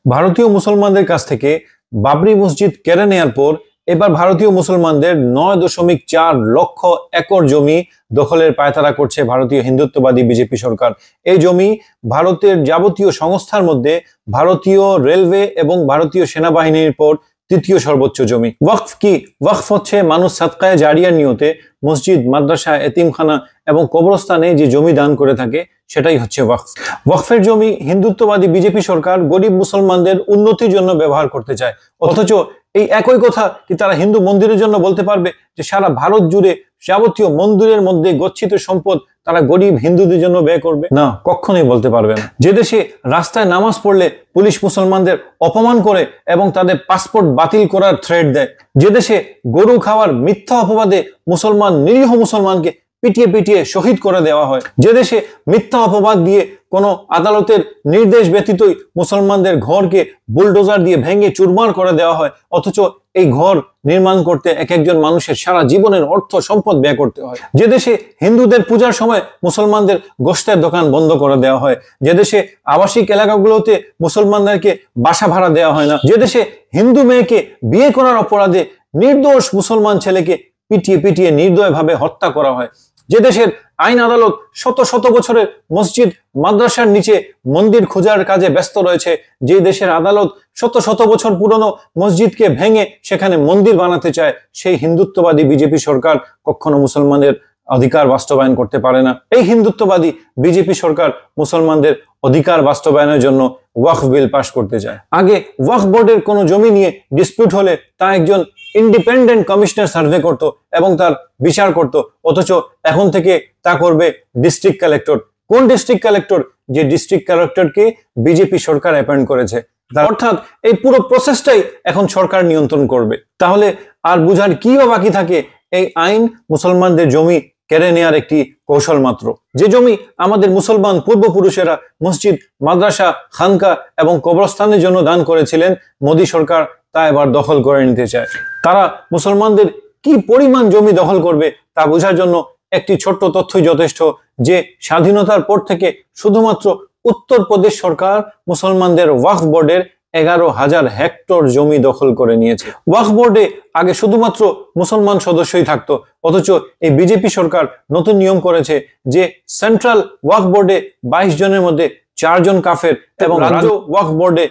ভারতীয় মুসলমানদের কাছ থেকে বাবরি মসজিদ কেড়ে নেয়ার পর এবার ভারতীয় মুসলমানদের 9.4 লক্ষ একর জমি দখলের পায়তারা করছে ভারতীয় হিন্দুত্ববাদী বিজেপি সরকার। এই জমি ভারতের যাবতীয় সংস্থার মধ্যে ভারতীয় রেলওয়ে এবং ভারতীয় সেনাবাহিনীর পর তৃতীয় সর্বোচ্চ জমি। ওয়াকফ কি? ওয়াকফ হচ্ছে মানুষ সাদকায়ে জারিয়ার নিয়তে মসজিদ, মাদ্রাসা, এতিমখানা এবং কবরস্থানে যে জমি দান করে থাকে সেটাই হচ্ছে ওয়াকফ। ওয়াকফের জমি হিন্দুত্ববাদী বিজেপি সরকার গরিব মুসলমানদের উন্নতির জন্য ব্যবহার করতে চায়, অথচ এই একই কথা কি তারা হিন্দু মন্দিরের জন্য বলতে পারবে যে সারা ভারত জুড়ে যাবতীয় মন্দিরের মধ্যে গচ্ছিত সম্পদ তারা গরিব হিন্দুদের জন্য ব্যয় করবে? না, কখনোই বলতে পারবে না। যে দেশে রাস্তায় নামাজ পড়লে পুলিশ মুসলমানদের অপমান করে এবং তাদের পাসপোর্ট বাতিল করার থ্রেট দেয়, যে দেশে গরু খাওয়ার মিথ্যা অপবাদে নিরীহ মুসলমানকে পিটিয়ে পিটিয়ে শহীদ করে দেওয়া হয়, যে দেশে মিথ্যা অপবাদ দিয়ে কোনো আদালতের নির্দেশ ব্যতীতই মুসলমানদের ঘরকে বুলডোজার দিয়ে ভেঙে চুরমার করে দেওয়া হয়, অথচ এই ঘর নির্মাণ করতে এক একজন মানুষের সারা জীবনের অর্থ সম্পদ ব্যয় করতে হয়, যে দেশে হিন্দুদের পূজার সময় মুসলমানদের গোশতের দোকান বন্ধ করে দেওয়া হয়, যে দেশে আবাসিক এলাকাগুলোতে মুসলমানদেরকে বাসা ভাড়া দেওয়া হয় না, যে দেশে হিন্দু মেয়েকে বিয়ে করার অপরাধে নির্দোষ মুসলমান ছেলেকে পিটিয়ে পিটিয়ে নির্দয়ভাবে হত্যা করা হয়, যে দেশের আইন আদালত শত শত বছরের মসজিদ মাদ্রাসার নিচে মন্দির খোঁজার কাজে ব্যস্ত রয়েছে, যে দেশের আদালত শত শত বছর পুরনো মসজিদকে ভেঙে সেখানে মন্দির বানাতে চায়, সেই হিন্দুত্ববাদী বিজেপি সরকার কখনো মুসলমানদের অধিকার বাস্তবায়ন করতে পারে না। এই হিন্দুত্ববাদী বিজেপি সরকার মুসলমানদের অধিকার বাস্তবায়নের জন্য ওয়াকফ বিল পাশ করতে চায়। আগে ওয়াকফ বোর্ডের কোনো জমি নিয়ে ডিসপিউট হলে তা একজন ইন্ডিপেন্ডেন্ট কমিশনার সার্ভে করত এবং তার বিচার করত, অথচ এখন থেকে তা করবে ডিস্ট্রিক্ট কালেক্টর। কোন ডিস্ট্রিক্ট কালেক্টর? যে ডিস্ট্রিক্ট কালেক্টরকে বিজেপি সরকার অ্যাপয়েন্ট করেছে। অর্থাৎ এই পুরো প্রসেসটাই এখন সরকার নিয়ন্ত্রণ করবে। তাহলে আর বুঝার কি বাকি থাকে? এই আইন মুসলমানদের জমি কেড়ে নেয়ার একটি কৌশল মাত্র। যে জমি আমাদের মুসলমান পূর্বপুরুষেরা মসজিদ, মাদ্রাসা, খানকা এবং কবরস্থানের জন্য দান করেছিলেন, মোদী সরকার তা এবার দখল করে নিতে চায়। তারা মুসলমানদের কি পরিমাণ জমি দখল করবে তা বোঝার জন্য একটি ছোট্ট তথ্যই যথেষ্ট, যে স্বাধীনতার পর থেকে শুধুমাত্র উত্তরপ্রদেশ সরকার মুসলমানদের ওয়াকফ বোর্ডের 11,000 হেক্টর জমি দখল করে নিয়েছে। ওয়াকফ বোর্ডে আগে শুধুমাত্র মুসলমান সদস্যই থাকতো, অথচ এই বিজেপি সরকার নতুন নিয়ম করেছে যে সেন্ট্রাল ওয়াকফ বোর্ডে 22 জনের মধ্যে 4 জন কাফের এবং রাজ্য ওয়াকফ বোর্ডে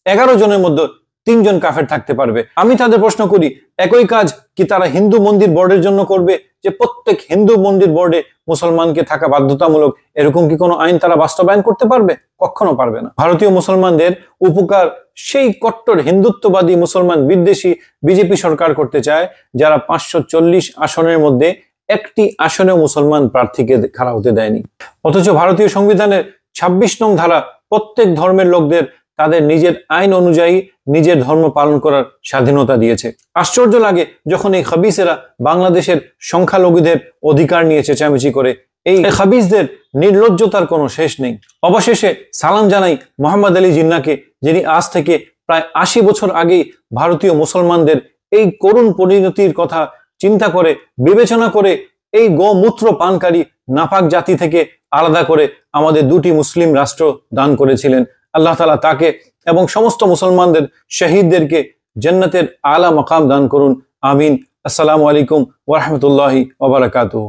11 জনের মধ্যে 3 জন কাফের থাকতে পারবে। আমি তাদের প্রশ্ন করি, একই কাজ কি তারা হিন্দু মন্দির বোর্ডের জন্য করবে, যে প্রত্যেক হিন্দু মন্দির বোর্ডে মুসলমানকে থাকা বাধ্যতামূলক? এরকম কি কোনো আইন তারা বাস্তবায়ন করতে পারবে? কখনো পারবে না। ভারতীয় মুসলমানদের উপকার সেই কট্টর হিন্দুত্ববাদী মুসলমান বিদ্বেষী বিজেপি সরকার করতে চায়, যারা 540 আসনের মধ্যে একটি আসনেও মুসলমান প্রার্থীকে খাড়া হতে দেয়নি। অথচ ভারতীয় সংবিধানের 26 নং ধারা প্রত্যেক ধর্মের লোকদের তাদের নিজের আইন অনুযায়ী নিজের ধর্ম পালন করার স্বাধীনতা দিয়েছে। আশ্চর্য লাগে যখন এই খাবিসেরা বাংলাদেশের সংখ্যালঘুদের অধিকার নিয়ে চেঁচামেচি করে। এই খাবিসদের নির্লজ্জতার কোনো শেষ নেই। অবশেষে সালাম জানাই মোহাম্মদ আলী জিন্নাহকে, যিনি আজ থেকে প্রায় 80 বছর আগেই ভারতীয় মুসলমানদের এই করুণ পরিণতির কথা চিন্তা করে বিবেচনা করে এই গোমূত্র পানকারী নাপাক জাতি থেকে আলাদা করে আমাদের 2টি মুসলিম রাষ্ট্র দান করেছিলেন। আল্লাহ তাআলা তাকে এবং সমস্ত মুসলমানদের শহীদদেরকে জান্নাতের আলা মাকাম দান করুন। আমিন। আসসালামু আলাইকুম ওয়া রাহমাতুল্লাহি ওয়া বারাকাতুহু।